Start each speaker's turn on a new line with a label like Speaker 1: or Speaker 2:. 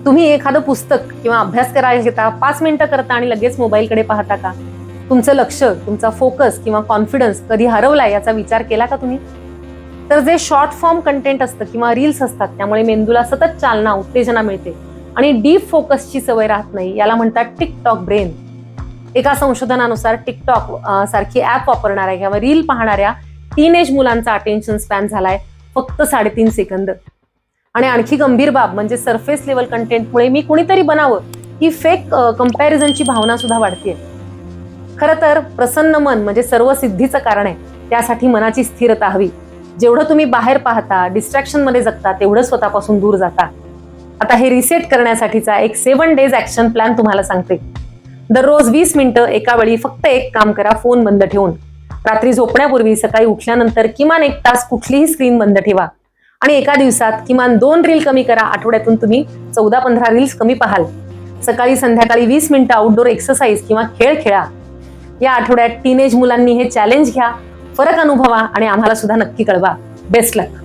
Speaker 1: तुम्ही एखादं पुस्तक किंवा अभ्यास करायला घेता, 5 मिनिटं करता आणि लगेच मोबाईलकडे पाहता का? तुमचं लक्ष, तुमचा फोकस किंवा कॉन्फिडन्स कधी हरवलाय याचा विचार केला का तुम्ही? तर जे शॉर्ट फॉर्म कंटेंट असतं किंवा रील्स असतात त्यामुळे मेंदूला सतत चालना, उत्तेजना मिळते आणि डीप फोकसची सवय राहत नाही. याला म्हणतात टिकटॉक ब्रेन. एका संशोधनानुसार टिकटॉक सारखी ऍप वापरणाऱ्या किंवा रील पाहणाऱ्या टीनेज मुलांचा अटेन्शन स्पॅन झालाय फक्त 3.5 सेकंद. आणि आणखी गंभीर बाब म्हणजे सरफेस लेवल कंटेंटमुळे मी कुणीतरी बनावं ही फेक कंपॅरिझनची भावना सुद्धा वाढतीये. खरं तर प्रसन्न मन म्हणजे सर्व सिद्धीचं कारण आहे. त्यासाठी मनाची स्थिरता हवी. जेवढं तुम्ही बाहेर पाहता, डिस्ट्रॅक्शन मध्ये जगता, तेवढं स्वतःपासून दूर जाता. आता हे रिसेट करण्यासाठीचा एक 7 डेज ऍक्शन प्लॅन तुम्हाला सांगते. दररोज 20 मिनिटं एका वेळी फक्त एक काम करा, फोन बंद ठेवून. रात्री झोपण्यापूर्वी, सकाळी उठल्यानंतर किमान 1 तास कुठलीही स्क्रीन बंद ठेवा. आणि एका दिवसात किमान 2 रील कमी करा. आठवड्यातून तुम्ही 14-15 रील्स कमी पाहाल. सकाळी संध्याकाळी 20 मिनिटं आउटडोर एक्सरसाइज किंवा खेळ खेळा. या आठवड्यात टीनेज मुलांनी हे चॅलेंज घ्या, फरक अनुभवा आणि आम्हाला सुद्धा नक्की कळवा. बेस्ट लक.